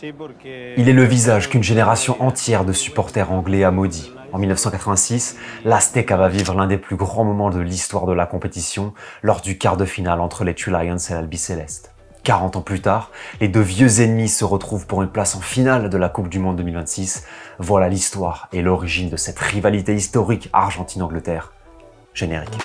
Il est le visage qu'une génération entière de supporters anglais a maudit. En 1986, l'Azteca va vivre l'un des plus grands moments de l'histoire de la compétition lors du quart de finale entre les Two Lions et l'Albiceleste. 40 ans plus tard, les deux vieux ennemis se retrouvent pour une place en finale de la Coupe du Monde 2026. Voilà l'histoire et l'origine de cette rivalité historique Argentine-Angleterre. Générique.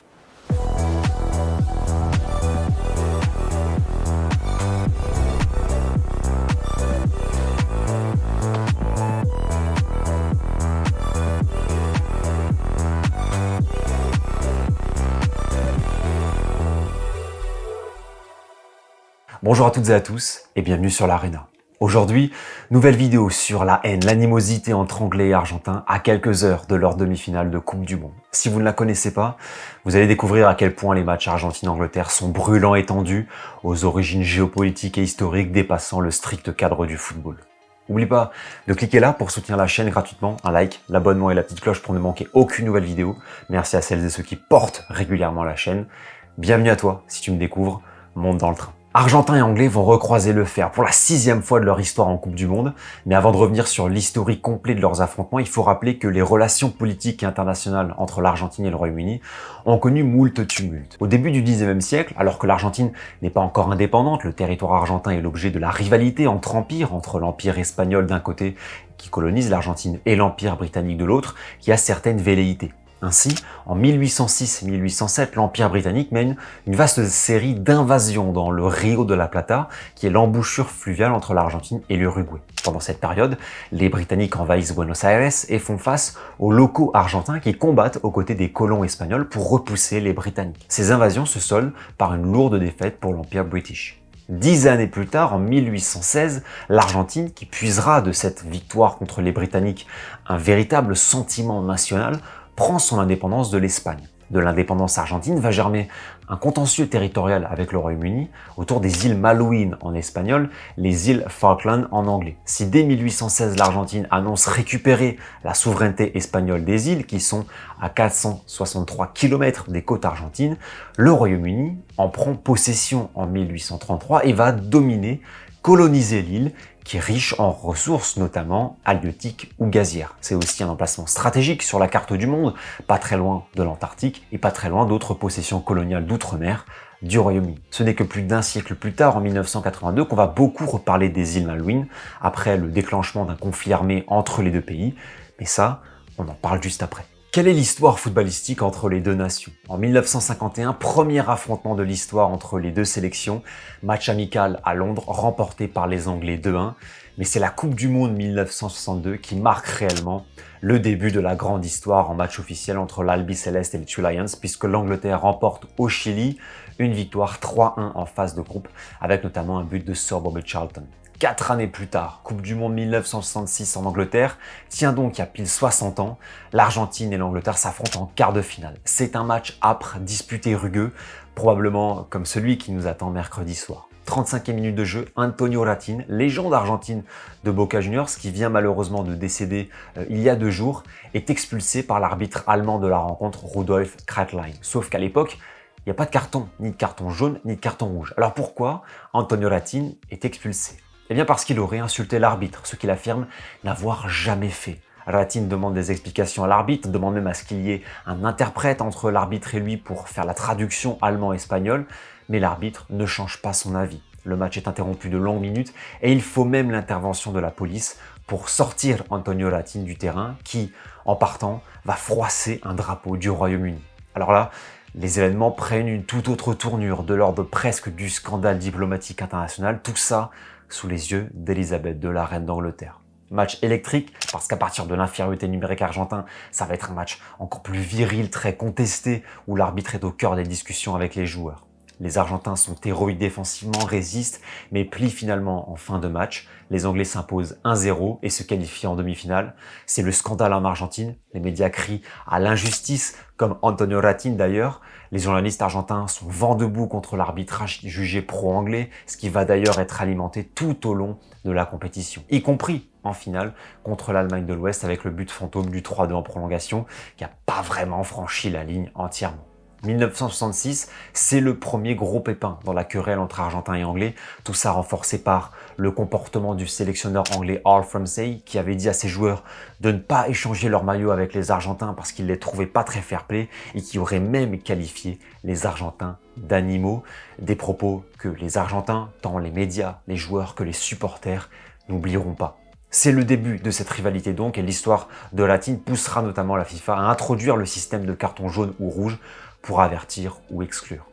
Bonjour à toutes et à tous et bienvenue sur l'Arena. Aujourd'hui, nouvelle vidéo sur la haine, l'animosité entre Anglais et Argentins à quelques heures de leur demi-finale de Coupe du Monde. Si vous ne la connaissez pas, vous allez découvrir à quel point les matchs Argentine-Angleterre sont brûlants et tendus, aux origines géopolitiques et historiques dépassant le strict cadre du football. N'oublie pas de cliquer là pour soutenir la chaîne gratuitement, un like, l'abonnement et la petite cloche pour ne manquer aucune nouvelle vidéo. Merci à celles et ceux qui portent régulièrement la chaîne. Bienvenue à toi si tu me découvres, monte dans le train. Argentins et Anglais vont recroiser le fer pour la 6e fois de leur histoire en Coupe du Monde. Mais avant de revenir sur l'historique complet de leurs affrontements, il faut rappeler que les relations politiques et internationales entre l'Argentine et le Royaume-Uni ont connu moult tumultes. Au début du XIXe siècle, alors que l'Argentine n'est pas encore indépendante, le territoire argentin est l'objet de la rivalité entre empires, entre l'empire espagnol d'un côté qui colonise l'Argentine et l'empire britannique de l'autre, qui a certaines velléités. Ainsi, en 1806-1807, l'Empire britannique mène une vaste série d'invasions dans le Rio de la Plata, qui est l'embouchure fluviale entre l'Argentine et l'Uruguay. Pendant cette période, les Britanniques envahissent Buenos Aires et font face aux locaux argentins qui combattent aux côtés des colons espagnols pour repousser les Britanniques. Ces invasions se soldent par une lourde défaite pour l'Empire british. 10 années plus tard, en 1816, l'Argentine, qui puisera de cette victoire contre les Britanniques un véritable sentiment national, prend son indépendance de l'Espagne. De l'indépendance argentine va germer un contentieux territorial avec le Royaume-Uni autour des îles Malouines en espagnol, les îles Falkland en anglais. Si dès 1816 l'Argentine annonce récupérer la souveraineté espagnole des îles, qui sont à 463 km des côtes argentines, le Royaume-Uni en prend possession en 1833 et va dominer, coloniser l'île, qui est riche en ressources, notamment halieutiques ou gazières. C'est aussi un emplacement stratégique sur la carte du monde, pas très loin de l'Antarctique et pas très loin d'autres possessions coloniales d'outre-mer du Royaume-Uni. Ce n'est que plus d'un siècle plus tard, en 1982, qu'on va beaucoup reparler des îles Malouines, après le déclenchement d'un conflit armé entre les deux pays, mais ça, on en parle juste après. Quelle est l'histoire footballistique entre les deux nations? En 1951, premier affrontement de l'histoire entre les deux sélections, match amical à Londres remporté par les Anglais 2-1, mais c'est la Coupe du Monde 1962 qui marque réellement le début de la grande histoire en match officiel entre l'Albiceleste et les Two Lions, puisque l'Angleterre remporte au Chili une victoire 3-1 en phase de groupe, avec notamment un but de Sir Bobby Charlton. 4 années plus tard, Coupe du Monde 1966 en Angleterre, tient donc il y a pile 60 ans, l'Argentine et l'Angleterre s'affrontent en quart de finale. C'est un match âpre, disputé, rugueux, probablement comme celui qui nous attend mercredi soir. 35e minute de jeu, Antonio Ratin, légende argentine de Boca Juniors, qui vient malheureusement de décéder il y a 2 jours, est expulsé par l'arbitre allemand de la rencontre, Rudolf Kratlein. Sauf qu'à l'époque, il n'y a pas de carton, ni de carton jaune, ni de carton rouge. Alors pourquoi Antonio Ratin est expulsé? Eh bien parce qu'il aurait insulté l'arbitre, ce qu'il affirme n'avoir jamais fait. Ratin demande des explications à l'arbitre, demande même à ce qu'il y ait un interprète entre l'arbitre et lui pour faire la traduction allemand-espagnol, mais l'arbitre ne change pas son avis. Le match est interrompu de longues minutes et il faut même l'intervention de la police pour sortir Antonio Ratin du terrain qui, en partant, va froisser un drapeau du Royaume-Uni. Alors là, les événements prennent une toute autre tournure, de l'ordre presque du scandale diplomatique international, tout ça sous les yeux d'Elisabeth II, la reine d'Angleterre. Match électrique, parce qu'à partir de l'infériorité numérique argentin, ça va être un match encore plus viril, très contesté, où l'arbitre est au cœur des discussions avec les joueurs. Les Argentins sont héroïques défensivement, résistent, mais plient finalement en fin de match. Les Anglais s'imposent 1-0 et se qualifient en demi-finale. C'est le scandale en Argentine. Les médias crient à l'injustice, comme Antonio Ratin d'ailleurs. Les journalistes argentins sont vent debout contre l'arbitrage jugé pro-anglais, ce qui va d'ailleurs être alimenté tout au long de la compétition, y compris en finale contre l'Allemagne de l'Ouest avec le but fantôme du 3-2 en prolongation, qui n'a pas vraiment franchi la ligne entièrement. 1966, c'est le premier gros pépin dans la querelle entre Argentins et Anglais, tout ça renforcé par le comportement du sélectionneur anglais Alf Ramsey qui avait dit à ses joueurs de ne pas échanger leur maillot avec les Argentins parce qu'il les trouvait pas très fair-play et qui aurait même qualifié les Argentins d'animaux, des propos que les Argentins, tant les médias, les joueurs que les supporters n'oublieront pas. C'est le début de cette rivalité donc et l'histoire de la Latine poussera notamment la FIFA à introduire le système de carton jaune ou rouge pour avertir ou exclure.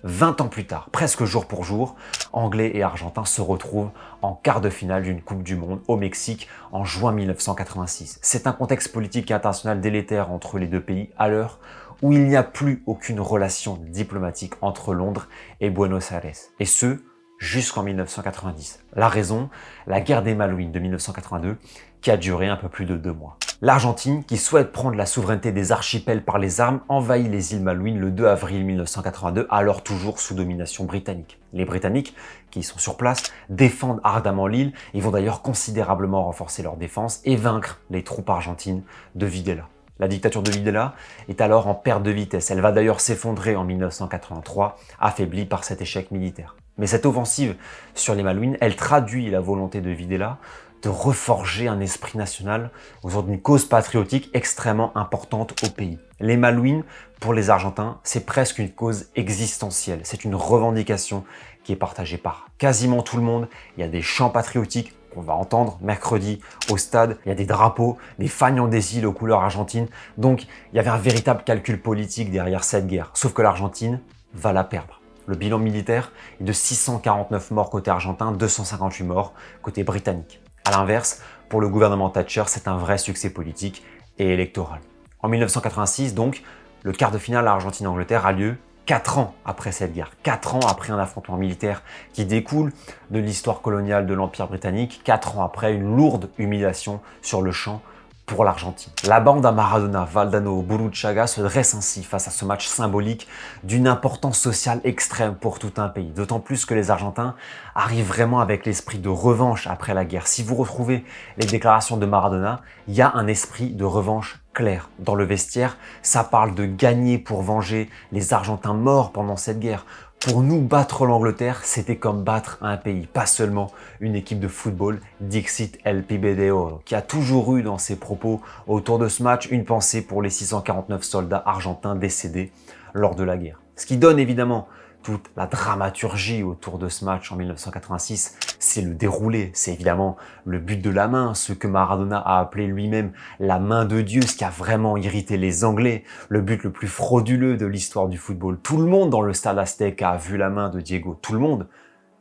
20 ans plus tard, presque jour pour jour, Anglais et Argentins se retrouvent en quart de finale d'une Coupe du Monde au Mexique en juin 1986. C'est un contexte politique et international délétère entre les deux pays à l'heure où il n'y a plus aucune relation diplomatique entre Londres et Buenos Aires. Et ce, jusqu'en 1990. La raison, la guerre des Malouines de 1982 qui a duré un peu plus de 2 mois. L'Argentine, qui souhaite prendre la souveraineté des archipels par les armes, envahit les îles Malouines le 2 avril 1982, alors toujours sous domination britannique. Les Britanniques, qui sont sur place, défendent ardemment l'île et vont d'ailleurs considérablement renforcer leur défense et vaincre les troupes argentines de Videla. La dictature de Videla est alors en perte de vitesse. Elle va d'ailleurs s'effondrer en 1983, affaiblie par cet échec militaire. Mais cette offensive sur les Malouines, elle traduit la volonté de Videla de reforger un esprit national autour d'une cause patriotique extrêmement importante au pays. Les Malouines, pour les Argentins, c'est presque une cause existentielle. C'est une revendication qui est partagée par quasiment tout le monde. Il y a des chants patriotiques qu'on va entendre mercredi au stade. Il y a des drapeaux, des fanions des îles aux couleurs argentines. Donc, il y avait un véritable calcul politique derrière cette guerre. Sauf que l'Argentine va la perdre. Le bilan militaire est de 649 morts côté argentin, 258 morts côté britannique. A l'inverse, pour le gouvernement Thatcher, c'est un vrai succès politique et électoral. En 1986, donc, le quart de finale Argentine-Angleterre a lieu 4 ans après cette guerre, 4 ans après un affrontement militaire qui découle de l'histoire coloniale de l'Empire britannique, 4 ans après une lourde humiliation sur le champ pour l'Argentine. La bande à Maradona, Valdano, Burruchaga se dresse ainsi face à ce match symbolique d'une importance sociale extrême pour tout un pays. D'autant plus que les Argentins arrivent vraiment avec l'esprit de revanche après la guerre. Si vous retrouvez les déclarations de Maradona, il y a un esprit de revanche clair. Dans le vestiaire, ça parle de gagner pour venger les Argentins morts pendant cette guerre. Pour nous, battre l'Angleterre, c'était comme battre un pays, pas seulement une équipe de football, Dixit el Pibe de Oro, qui a toujours eu dans ses propos autour de ce match une pensée pour les 649 soldats argentins décédés lors de la guerre. Ce qui donne évidemment toute la dramaturgie autour de ce match en 1986, c'est le déroulé, c'est évidemment le but de la main, ce que Maradona a appelé lui-même la main de Dieu, ce qui a vraiment irrité les Anglais, le but le plus frauduleux de l'histoire du football. Tout le monde dans le stade Azteca a vu la main de Diego, tout le monde,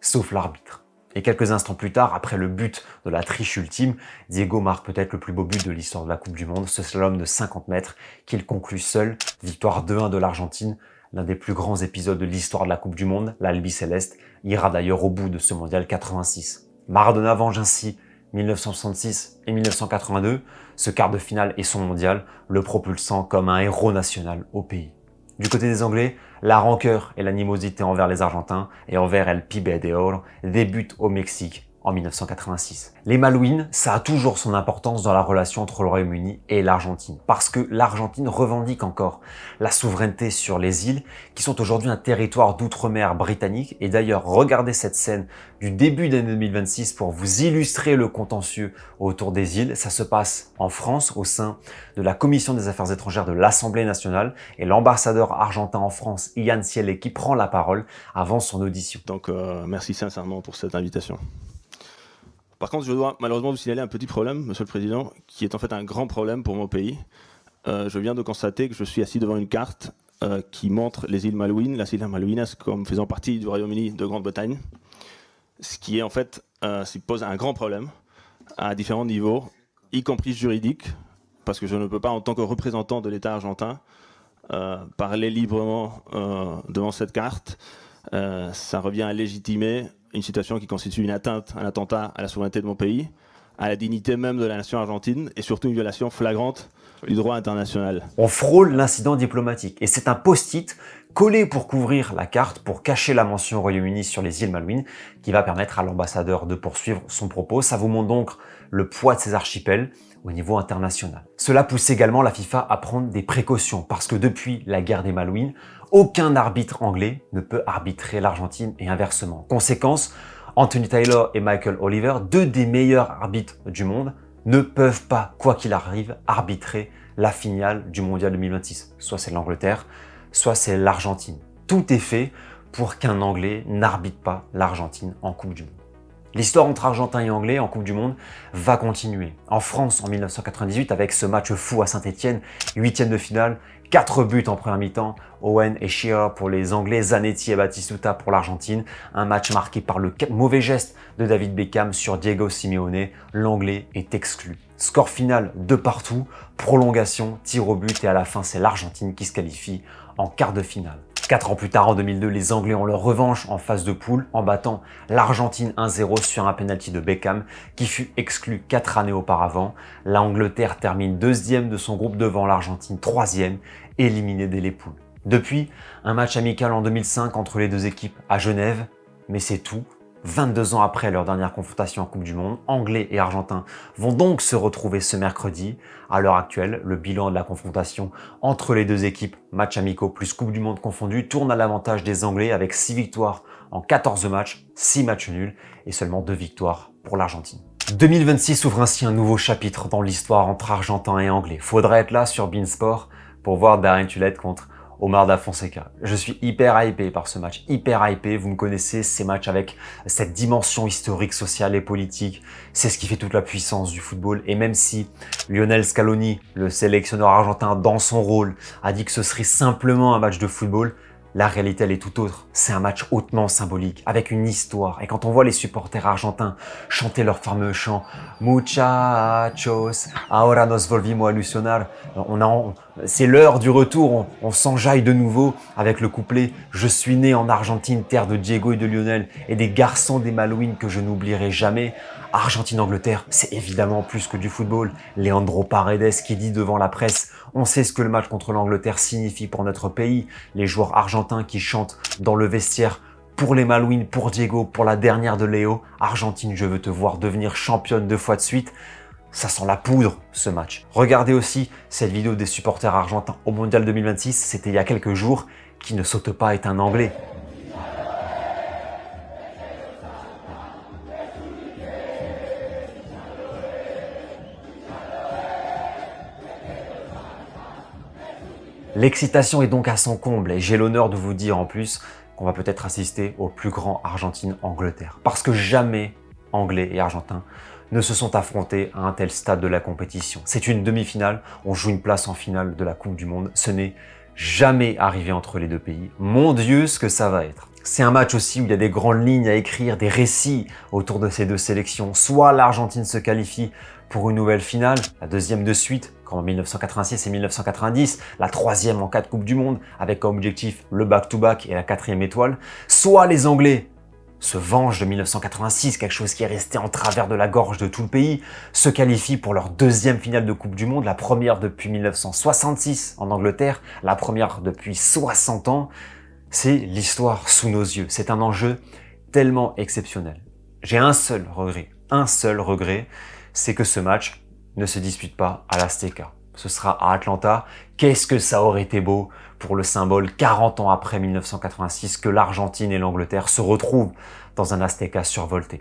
sauf l'arbitre. Et quelques instants plus tard, après le but de la triche ultime, Diego marque peut-être le plus beau but de l'histoire de la Coupe du Monde, ce slalom de 50 mètres qu'il conclut seul, victoire 2-1 de l'Argentine. L'un des plus grands épisodes de l'histoire de la Coupe du Monde, l'Albi Céleste, ira d'ailleurs au bout de ce mondial 86. Maradona venge ainsi 1966 et 1982, ce quart de finale et son mondial, le propulsant comme un héros national au pays. Du côté des Anglais, la rancœur et l'animosité envers les Argentins et envers El Pibe de Oro débutent au Mexique en 1986. Les Malouines, ça a toujours son importance dans la relation entre le Royaume-Uni et l'Argentine, parce que l'Argentine revendique encore la souveraineté sur les îles, qui sont aujourd'hui un territoire d'outre-mer britannique. Et d'ailleurs, regardez cette scène du début d'année 2026 pour vous illustrer le contentieux autour des îles. Ça se passe en France, au sein de la Commission des Affaires étrangères de l'Assemblée nationale, et l'ambassadeur argentin en France, Ian Ciele, qui prend la parole avant son audition. Donc, merci sincèrement pour cette invitation. Par contre, je dois malheureusement vous signaler un petit problème, Monsieur le Président, qui est en fait un grand problème pour mon pays. Je viens de constater que je suis assis devant une carte qui montre les îles Malouines, las Islas Malvinas, comme faisant partie du Royaume-Uni de Grande-Bretagne, ce qui est en fait, pose un grand problème à différents niveaux, y compris juridique, parce que je ne peux pas, en tant que représentant de l'État argentin, parler librement devant cette carte. Ça revient à légitimer une situation qui constitue une atteinte, un attentat à la souveraineté de mon pays, à la dignité même de la nation argentine et surtout une violation flagrante du droit international. On frôle l'incident diplomatique et c'est un post-it collé pour couvrir la carte, pour cacher la mention Royaume-Uni sur les îles Malouines, qui va permettre à l'ambassadeur de poursuivre son propos. Ça vous montre donc le poids de ces archipels au niveau international. Cela pousse également la FIFA à prendre des précautions parce que depuis la guerre des Malouines, aucun arbitre anglais ne peut arbitrer l'Argentine et inversement. Conséquence, Anthony Taylor et Michael Oliver, deux des meilleurs arbitres du monde, ne peuvent pas, quoi qu'il arrive, arbitrer la finale du Mondial 2026. Soit c'est l'Angleterre, soit c'est l'Argentine. Tout est fait pour qu'un Anglais n'arbitre pas l'Argentine en Coupe du Monde. L'histoire entre Argentins et Anglais en Coupe du Monde va continuer. En France, en 1998, avec ce match fou à Saint-Étienne, 8e de finale, 4 buts en première mi-temps, Owen et Shearer pour les Anglais, Zanetti et Batistuta pour l'Argentine. Un match marqué par le mauvais geste de David Beckham sur Diego Simeone. L'Anglais est exclu. Score final de partout, prolongation, tir au but et à la fin, c'est l'Argentine qui se qualifie en quart de finale. 4 ans plus tard, en 2002, les Anglais ont leur revanche en phase de poule en battant l'Argentine 1-0 sur un penalty de Beckham qui fut exclu 4 années auparavant. L'Angleterre termine 2e de son groupe devant l'Argentine 3e, éliminée dès les poules. Depuis, un match amical en 2005 entre les deux équipes à Genève, mais c'est tout. 22 ans après leur dernière confrontation en Coupe du Monde, Anglais et Argentins vont donc se retrouver ce mercredi. À l'heure actuelle, le bilan de la confrontation entre les deux équipes, matchs amicaux plus Coupe du Monde confondus, tourne à l'avantage des Anglais avec 6 victoires en 14 matchs, 6 matchs nuls et seulement 2 victoires pour l'Argentine. 2026 ouvre ainsi un nouveau chapitre dans l'histoire entre Argentins et Anglais. Faudra être là sur beIN Sport pour voir Darren Tulette contre Omar Da Fonseca. Je suis hyper hypé par ce match, hyper hypé. Vous me connaissez, ces matchs avec cette dimension historique, sociale et politique, c'est ce qui fait toute la puissance du football. Et même si Lionel Scaloni, le sélectionneur argentin, dans son rôle, a dit que ce serait simplement un match de football, la réalité, elle est tout autre. C'est un match hautement symbolique, avec une histoire. Et quand on voit les supporters argentins chanter leur fameux chant « Muchachos, ahora nos volvimos a ilusionar », c'est l'heure du retour, on s'enjaille de nouveau avec le couplet « Je suis né en Argentine, terre de Diego et de Lionel, et des garçons des Malouines que je n'oublierai jamais ». Argentine-Angleterre, c'est évidemment plus que du football. Leandro Paredes qui dit devant la presse « On sait ce que le match contre l'Angleterre signifie pour notre pays ». Les joueurs argentins qui chantent dans le vestiaire pour les Malouines, pour Diego, pour la dernière de Léo. Argentine, je veux te voir devenir championne 2 fois de suite. Ça sent la poudre, ce match. Regardez aussi cette vidéo des supporters argentins au Mondial 2026, c'était il y a quelques jours. Qui ne saute pas est un Anglais. L'excitation est donc à son comble et j'ai l'honneur de vous dire en plus qu'on va peut-être assister au plus grand Argentine-Angleterre. Parce que jamais Anglais et Argentins ne se sont affrontés à un tel stade de la compétition. C'est une demi-finale, on joue une place en finale de la Coupe du Monde. Ce n'est jamais arrivé entre les deux pays. Mon Dieu, ce que ça va être. C'est un match aussi où il y a des grandes lignes à écrire, des récits autour de ces deux sélections. Soit l'Argentine se qualifie pour une nouvelle finale, la 2e de suite, comme en 1986 et 1990, la 3e en 4 Coupes du Monde, avec comme objectif le back-to-back et la 4e étoile. Soit les Anglais se vengent de 1986, quelque chose qui est resté en travers de la gorge de tout le pays, se qualifient pour leur 2e finale de Coupe du Monde, la première depuis 1966 en Angleterre, la première depuis 60 ans. C'est l'histoire sous nos yeux. C'est un enjeu tellement exceptionnel. J'ai un seul regret, c'est que ce match ne se dispute pas à l'Azteca. Ce sera à Atlanta. Qu'est-ce que ça aurait été beau pour le symbole 40 ans après 1986 que l'Argentine et l'Angleterre se retrouvent dans un Azteca survolté.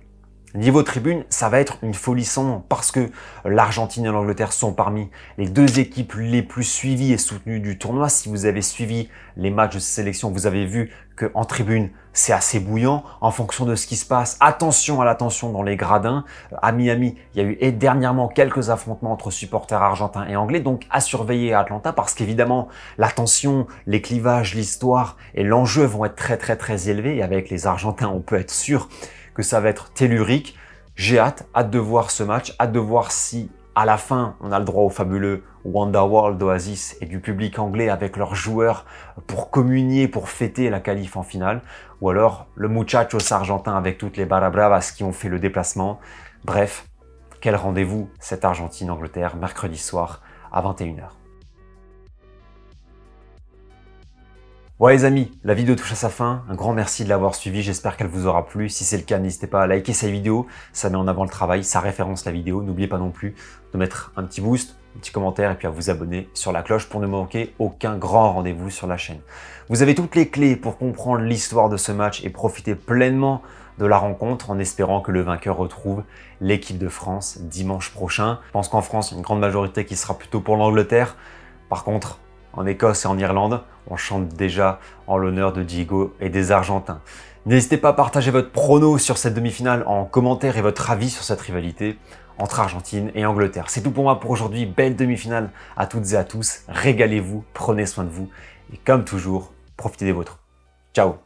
Niveau tribune, ça va être une folie sans nom parce que l'Argentine et l'Angleterre sont parmi les deux équipes les plus suivies et soutenues du tournoi. Si vous avez suivi les matchs de sélection, vous avez vu qu'en tribune, c'est assez bouillant en fonction de ce qui se passe. Attention à la tension dans les gradins. À Miami, il y a eu dernièrement quelques affrontements entre supporters argentins et anglais, donc à surveiller à Atlanta parce qu'évidemment, la tension, les clivages, l'histoire et l'enjeu vont être très élevés. Et avec les Argentins, on peut être sûr que ça va être tellurique. J'ai hâte de voir ce match, hâte de voir si à la fin on a le droit au fabuleux Wonderworld d'Oasis et du public anglais avec leurs joueurs pour communier, pour fêter la qualif en finale, ou alors le Muchachos argentin avec toutes les barra bravas qui ont fait le déplacement. Bref, Quel rendez-vous, cette Argentine-Angleterre, mercredi soir à 21h. Ouais les amis, la vidéo touche à sa fin, un grand merci de l'avoir suivi, j'espère qu'elle vous aura plu. Si c'est le cas, n'hésitez pas à liker cette vidéo, ça met en avant le travail, ça référence la vidéo. N'oubliez pas non plus de mettre un petit boost, un petit commentaire et puis à vous abonner sur la cloche pour ne manquer aucun grand rendez-vous sur la chaîne. Vous avez toutes les clés pour comprendre l'histoire de ce match et profiter pleinement de la rencontre en espérant que le vainqueur retrouve l'équipe de France dimanche prochain. Je pense qu'en France, il y a une grande majorité qui sera plutôt pour l'Angleterre. Par contre, en Écosse et en Irlande, on chante déjà en l'honneur de Diego et des Argentins. N'hésitez pas à partager votre prono sur cette demi-finale en commentaire et votre avis sur cette rivalité entre Argentine et Angleterre. C'est tout pour moi pour aujourd'hui. Belle demi-finale à toutes et à tous. Régalez-vous, prenez soin de vous et comme toujours, profitez des vôtres. Ciao!